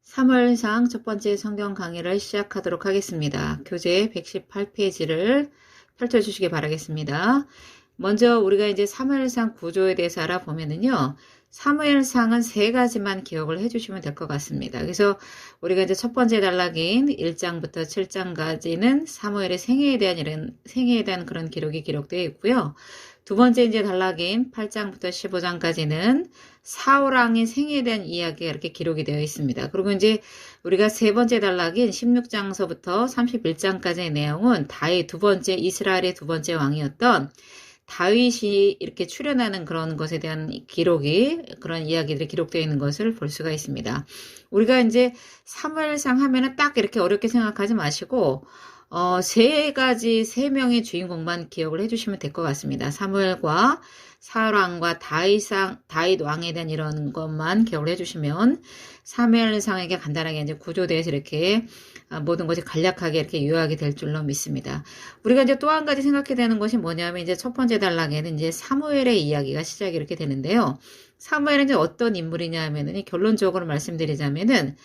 3월상 첫 번째 성경 강의를 시작하도록 하겠습니다. 교재 118페이지를 펼쳐주시기 바라겠습니다. 먼저 우리가 이제 사무엘상 구조에 대해서 알아보면은요. 사무엘상은 세 가지만 기억을 해주시면 될 것 같습니다. 그래서 우리가 이제 첫 번째 단락인 1장부터 7장까지는 사무엘의 생애에 대한 그런 기록이 기록되어 있고요. 두 번째 이제 단락인 8장부터 15장까지는 사울 왕의 생애에 대한 이야기가 이렇게 기록이 되어 있습니다. 그리고 이제 우리가 세 번째 단락인 16장서부터 31장까지의 내용은 다윗 이스라엘의 두 번째 왕이었던 다윗이 이렇게 출연하는 그런 것에 대한 그런 이야기들이 기록되어 있는 것을 볼 수가 있습니다. 우리가 이제 사무엘상 하면은 딱 이렇게 어렵게 생각하지 마시고, 세 명의 주인공만 기억을 해주시면 될 것 같습니다. 사무엘과 사울 왕과 다윗 왕에 대한 이런 것만 기억을 해주시면 사무엘상에게 간단하게 이제 구조대에서 이렇게 모든 것이 간략하게 이렇게 요약이 될 줄로 믿습니다. 우리가 이제 또 한 가지 생각해야 되는 것이 뭐냐면 이제 첫 번째 단락에는 이제 사무엘의 이야기가 시작이 이렇게 되는데요. 사무엘은 이제 어떤 인물이냐 하면은 결론적으로 말씀드리자면은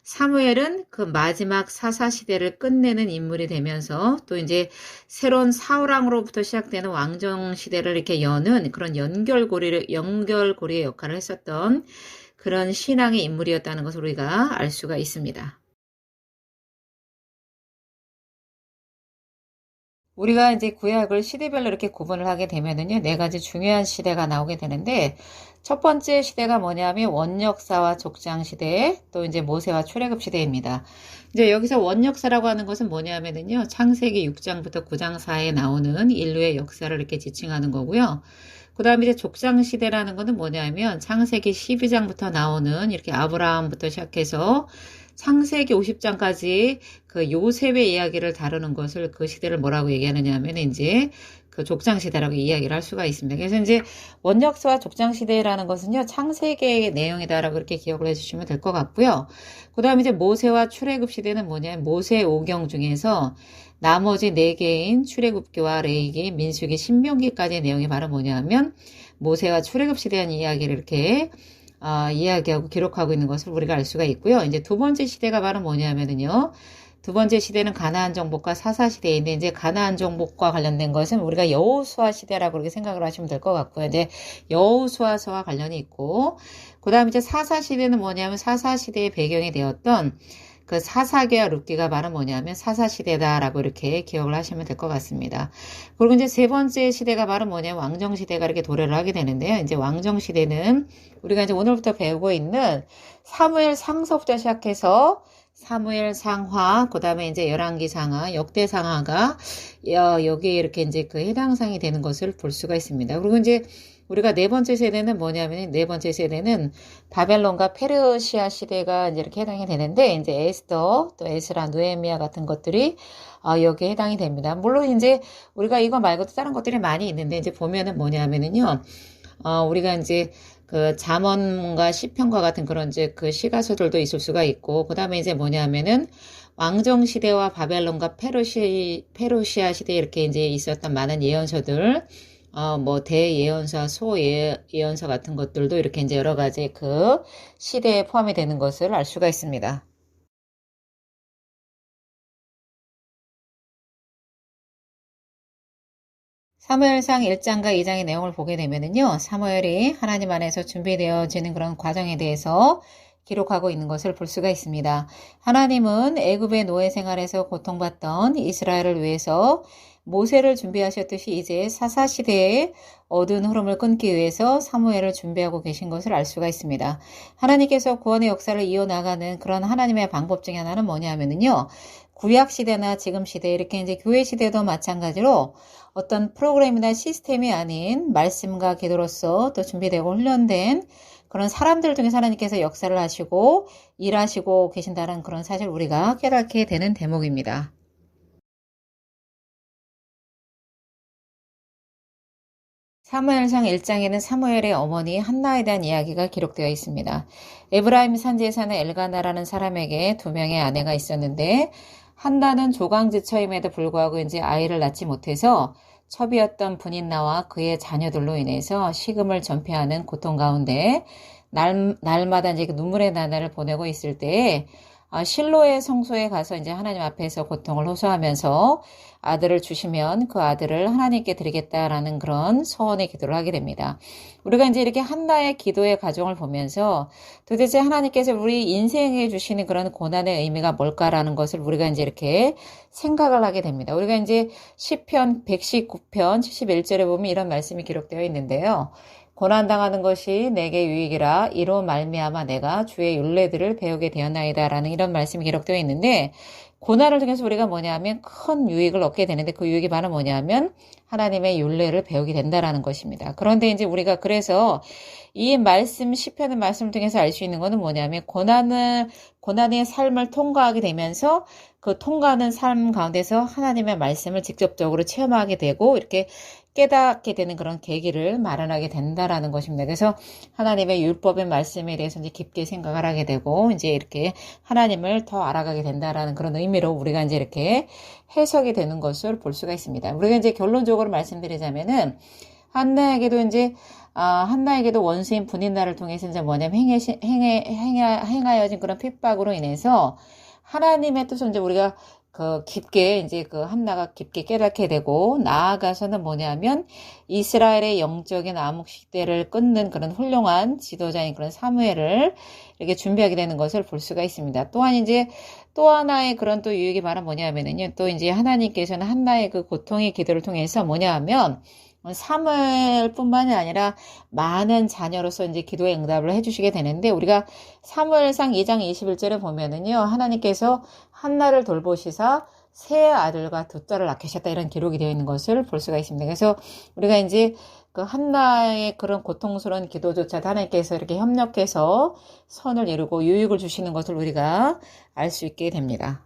사무엘은 그 마지막 사사시대를 끝내는 인물이 되면서 또 이제 새로운 사울왕으로부터 시작되는 왕정시대를 이렇게 여는 그런 연결고리의 역할을 했었던 그런 신앙의 인물이었다는 것을 우리가 알 수가 있습니다. 우리가 이제 구약을 시대별로 이렇게 구분을 하게 되면은요, 네 가지 중요한 시대가 나오게 되는데, 첫 번째 시대가 뭐냐면 원역사와 족장 시대, 또 이제 모세와 출애굽 시대입니다. 이제 여기서 원역사라고 하는 것은 뭐냐면은요, 창세기 6장부터 9장 사이에 나오는 인류의 역사를 이렇게 지칭하는 거고요. 그 다음에 이제 족장 시대라는 것은 뭐냐면 창세기 12장부터 나오는 이렇게 아브라함부터 시작해서 창세기 50장까지 그 요셉의 이야기를 다루는 것을 그 시대를 뭐라고 얘기하느냐 하면 이제 그 족장시대라고 이야기를 할 수가 있습니다. 그래서 이제 원역사와 족장시대라는 것은요, 창세기의 내용이다라고 이렇게 기억을 해주시면 될 것 같고요. 그 다음에 이제 모세와 출애굽 시대는 뭐냐면 모세 오경 중에서 나머지 4개인 출애굽기와 레위기, 민수기, 신명기까지의 내용이 바로 뭐냐면 모세와 출애굽 시대에 대한 이야기를 이렇게 이야기하고 기록하고 있는 것을 우리가 알 수가 있고요. 이제 두 번째 시대가 바로 뭐냐면은요. 두 번째 시대는 가나안 정복과 사사 시대인데 이제 가나안 정복과 관련된 것은 우리가 여호수아 시대라고 그렇게 생각을 하시면 될 것 같고요. 이제 여호수아서와 관련이 있고 그다음에 이제 사사 시대는 뭐냐면 사사 시대의 배경이 되었던 그 사사기와 룻기가 바로 뭐냐면 사사시대다라고 이렇게 기억을 하시면 될 것 같습니다. 그리고 이제 세 번째 시대가 바로 뭐냐면 왕정시대가 이렇게 도래를 하게 되는데요. 이제 왕정시대는 우리가 이제 오늘부터 배우고 있는 사무엘 상서부터 시작해서 사무엘 상하, 그 다음에 이제 열왕기 상하, 역대 상하가 여기에 이렇게 이제 그 해당 사항이 되는 것을 볼 수가 있습니다. 그리고 이제 우리가 네 번째 세대는 뭐냐면 네 번째 세대는 바벨론과 페르시아 시대가 이제 이렇게 해당이 되는데 이제 에스더 또 에스라 느헤미야 같은 것들이 여기에 해당이 됩니다. 물론 이제 우리가 이거 말고도 다른 것들이 많이 있는데 이제 보면은 뭐냐면은요. 우리가 이제 그 잠언과 시편과 같은 그런 이제 그 시가서들도 있을 수가 있고 그다음에 이제 뭐냐면은 왕정 시대와 바벨론과 페르시아 시대 이렇게 이제 있었던 많은 예언서들 뭐 대예언서, 소예언서 같은 것들도 이렇게 이제 여러 가지 그 시대에 포함이 되는 것을 알 수가 있습니다. 사무엘상 1장과 2장의 내용을 보게 되면은요, 사무엘이 하나님 안에서 준비되어지는 그런 과정에 대해서 기록하고 있는 것을 볼 수가 있습니다. 하나님은 애굽의 노예 생활에서 고통받던 이스라엘을 위해서 모세를 준비하셨듯이 이제 사사시대의 어두운 흐름을 끊기 위해서 사무엘을 준비하고 계신 것을 알 수가 있습니다. 하나님께서 구원의 역사를 이어나가는 그런 하나님의 방법 중에 하나는 뭐냐면요. 구약 시대나 지금 시대 이렇게 이제 교회 시대도 마찬가지로 어떤 프로그램이나 시스템이 아닌 말씀과 기도로서 또 준비되고 훈련된 그런 사람들 중에 하나님께서 역사를 하시고 일하시고 계신다는 그런 사실 우리가 깨닫게 되는 대목입니다. 사무엘상 1장에는 사무엘의 어머니 한나에 대한 이야기가 기록되어 있습니다. 에브라임 산지에 사는 엘가나라는 사람에게 2명의 아내가 있었는데 한나는 조강지처임에도 불구하고 이제 아이를 낳지 못해서 첩이었던 분인나와 그의 자녀들로 인해서 식음을 전폐하는 고통 가운데 날마다 이제 그 눈물의 나날을 보내고 있을 때에 실로의 성소에 가서 이제 하나님 앞에서 고통을 호소하면서 아들을 주시면 그 아들을 하나님께 드리겠다라는 그런 소원의 기도를 하게 됩니다. 우리가 이제 이렇게 한나의 기도의 과정을 보면서 도대체 하나님께서 우리 인생에 주시는 그런 고난의 의미가 뭘까라는 것을 우리가 이제 이렇게 생각을 하게 됩니다. 우리가 이제 시편 119편 71절에 보면 이런 말씀이 기록되어 있는데요. 고난당하는 것이 내게 유익이라 이로 말미암아 내가 주의 율례들을 배우게 되었나이다라는 이런 말씀이 기록되어 있는데 고난을 통해서 우리가 뭐냐면 큰 유익을 얻게 되는데 그 유익이 바로 뭐냐면 하나님의 율례를 배우게 된다라는 것입니다. 그런데 이제 우리가 그래서 이 말씀 시편의 말씀을 통해서 알 수 있는 것은 뭐냐면 고난의 삶을 통과하게 되면서 그 통과하는 삶 가운데서 하나님의 말씀을 직접적으로 체험하게 되고 이렇게 깨닫게 되는 그런 계기를 마련하게 된다라는 것입니다. 그래서 하나님의 율법의 말씀에 대해서 이제 깊게 생각을 하게 되고 이제 이렇게 하나님을 더 알아가게 된다라는 그런 의미로 우리가 이제 이렇게 해석이 되는 것을 볼 수가 있습니다. 우리가 이제 결론적으로 말씀드리자면은 한나에게도 원수인 분인나를 통해서 이제 뭐냐면 행하여진 그런 핍박으로 인해서 하나님의 뜻을 이제 우리가 깊게 이제 한나가 깊게 깨닫게 되고 나아가서는 뭐냐면 이스라엘의 영적인 암흑 시대를 끊는 그런 훌륭한 지도자인 그런 사무엘을 이렇게 준비하게 되는 것을 볼 수가 있습니다. 또한 이제 또 하나의 그런 또 유익이 바로 뭐냐면은요. 또 이제 하나님께서는 한나의 그 고통의 기도를 통해서 뭐냐면 사무엘뿐만이 아니라 많은 자녀로서 이제 기도의 응답을 해주시게 되는데 우리가 사무엘상 2장 21절에 보면은요 하나님께서 한나를 돌보시사 세 아들과 두 딸을 낳으셨다 이런 기록이 되어 있는 것을 볼 수가 있습니다. 그래서 우리가 이제 그 한나의 그런 고통스러운 기도조차도 하나님께서 이렇게 협력해서 선을 이루고 유익을 주시는 것을 우리가 알 수 있게 됩니다.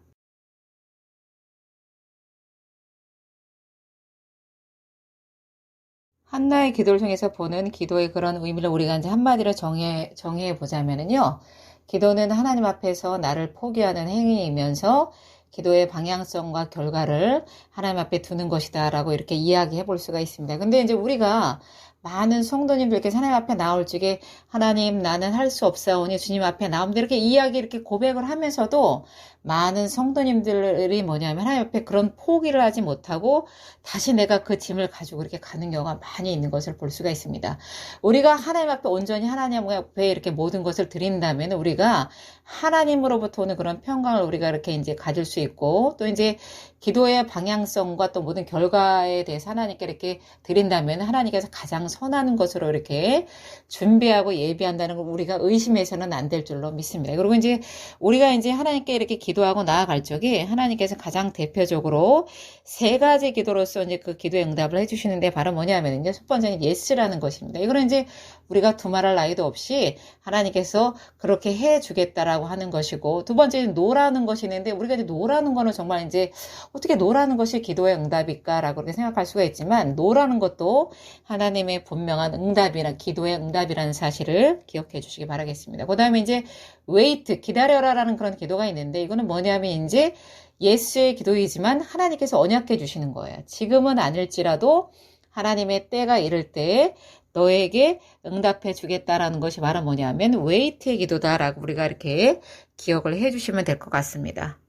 한나의 기도를 통해서 보는 기도의 그런 의미를 우리가 이제 한마디로 정해 보자면은요. 기도는 하나님 앞에서 나를 포기하는 행위이면서 기도의 방향성과 결과를 하나님 앞에 두는 것이다라고 이렇게 이야기해 볼 수가 있습니다. 근데 이제 우리가 많은 성도님들께서 하나님 앞에 나올 적에 하나님 나는 할 수 없사오니 주님 앞에 나옵니다. 이렇게 이렇게 고백을 하면서도 많은 성도님들이 뭐냐면 하나님 앞에 그런 포기를 하지 못하고 다시 내가 그 짐을 가지고 이렇게 가는 경우가 많이 있는 것을 볼 수가 있습니다. 우리가 하나님 앞에 온전히 하나님 앞에 이렇게 모든 것을 드린다면 우리가 하나님으로부터 오는 그런 평강을 우리가 이렇게 이제 가질 수 있고 또 이제 기도의 방향성과 또 모든 결과에 대해서 하나님께 이렇게 드린다면 하나님께서 가장 선한 것으로 이렇게 준비하고 예비한다는 걸 우리가 의심해서는 안 될 줄로 믿습니다. 그리고 이제 우리가 이제 하나님께 이렇게 기도하고 나아갈 적에 하나님께서 가장 대표적으로 세 가지 기도로서 이제 그 기도의 응답을 해주시는데 바로 뭐냐면요. 첫 번째는 예스라는 것입니다. 이거는 이제 우리가 두말할 나위도 없이 하나님께서 그렇게 해주겠다라고 하는 것이고 두 번째는 노라는 것이 있는데 우리가 이제 노라는 거는 정말 이제 어떻게 노라는 것이 기도의 응답일까라고 그렇게 생각할 수가 있지만 노라는 것도 하나님의 분명한 응답이나 기도의 응답이라는 사실을 기억해 주시기 바라겠습니다. 그 다음에 이제 wait, 기다려라라는 그런 기도가 있는데 이거는 뭐냐면 이제 예수의 기도이지만 하나님께서 언약해 주시는 거예요. 지금은 아닐지라도 하나님의 때가 이를 때에 너에게 응답해 주겠다라는 것이 바로 뭐냐면 wait의 기도다라고 우리가 이렇게 기억을 해 주시면 될 것 같습니다.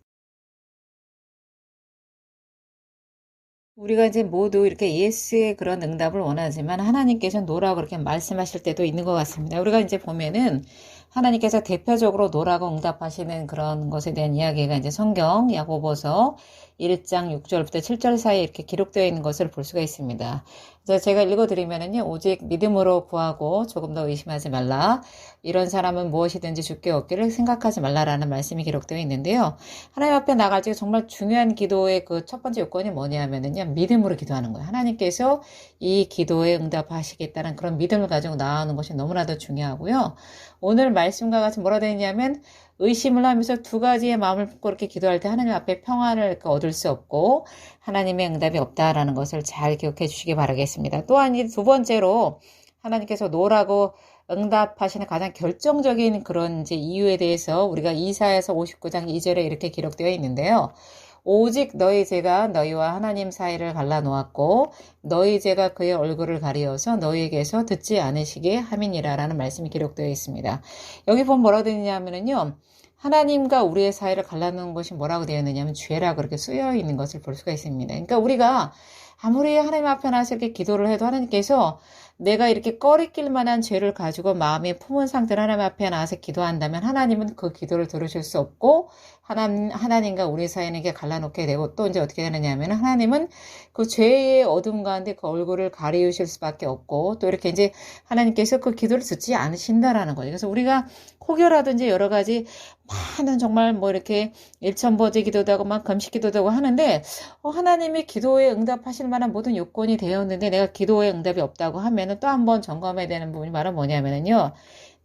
우리가 이제 모두 이렇게 예스의 그런 응답을 원하지만 하나님께서 노라고 그렇게 말씀하실 때도 있는 것 같습니다. 우리가 이제 보면은 하나님께서 대표적으로 노라고 응답하시는 그런 것에 대한 이야기가 이제 성경 야고보서 1장 6절부터 7절 사이에 이렇게 기록되어 있는 것을 볼 수가 있습니다. 그래서 제가 읽어드리면은요, 오직 믿음으로 구하고 조금 더 의심하지 말라. 이런 사람은 무엇이든지 주께 얻기를 생각하지 말라라는 말씀이 기록되어 있는데요. 하나님 앞에 나갈 때 정말 중요한 기도의 그 첫 번째 요건이 뭐냐면은요, 믿음으로 기도하는 거예요. 하나님께서 이 기도에 응답하시겠다는 그런 믿음을 가지고 나아가는 것이 너무나도 중요하고요. 오늘 말씀과 같이 뭐라 되어 있냐면 의심을 하면서 두 가지의 마음을 품고 이렇게 기도할 때 하나님 앞에 평안을 얻을 수 없고 하나님의 응답이 없다라는 것을 잘 기억해 주시기 바라겠습니다. 또한 두 번째로 하나님께서 노라고 응답하시는 가장 결정적인 그런 이제 이유에 대해서 우리가 이사야서 59장 2절에 이렇게 기록되어 있는데요. 오직 너희 죄가 너희와 하나님 사이를 갈라놓았고 너희 죄가 그의 얼굴을 가리어서 너희에게서 듣지 않으시게 함이니라라는 말씀이 기록되어 있습니다. 여기 보면 뭐라고 되어 있냐면요. 하나님과 우리의 사이를 갈라놓은 것이 뭐라고 되어 있느냐면 죄라고 그렇게 쓰여 있는 것을 볼 수가 있습니다. 그러니까 우리가 아무리 하나님 앞에 나서 이렇게 기도를 해도 하나님께서 내가 이렇게 꺼리낄 만한 죄를 가지고 마음에 품은 상태로 하나님 앞에 나와서 기도한다면 하나님은 그 기도를 들으실 수 없고 하나님과 우리 사이는 이렇게 갈라놓게 되고 또 이제 어떻게 되느냐 하면 하나님은 그 죄의 어둠 가운데 그 얼굴을 가리우실 수밖에 없고 또 이렇게 이제 하나님께서 그 기도를 듣지 않으신다라는 거죠. 그래서 우리가 혹여라든지 여러 가지 많은 정말 뭐 이렇게 일천버제 기도도 하고 막 금식 기도도 하고 하는데 하나님이 기도에 응답하실 만한 모든 요건이 되었는데 내가 기도에 응답이 없다고 하면은 또 한 번 점검해야 되는 부분이 바로 뭐냐면은요.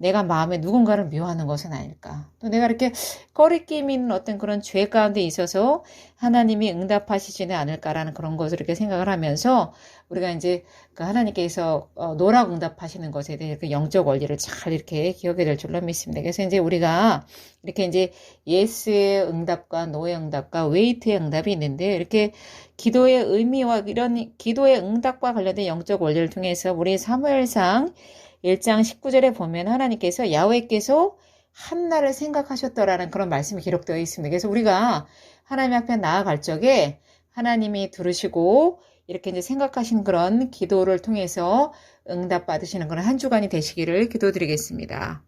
내가 마음에 누군가를 미워하는 것은 아닐까. 또 내가 이렇게 꺼리낌 있는 어떤 그런 죄 가운데 있어서 하나님이 응답하시지는 않을까라는 그런 것을 이렇게 생각을 하면서 우리가 이제 그 하나님께서 노라고 응답하시는 것에 대해 그 영적 원리를 잘 이렇게 기억해야 될 줄로 믿습니다. 그래서 이제 우리가 이렇게 이제 예스의 응답과 노의 응답과 웨이트의 응답이 있는데 이렇게 기도의 의미와 이런 기도의 응답과 관련된 영적 원리를 통해서 우리 사무엘상 1장 19절에 보면 하나님께서 야훼께서 한나를 생각하셨더라는 그런 말씀이 기록되어 있습니다. 그래서 우리가 하나님 앞에 나아갈 적에 하나님이 들으시고 이렇게 이제 생각하신 그런 기도를 통해서 응답 받으시는 그런 한 주간이 되시기를 기도드리겠습니다.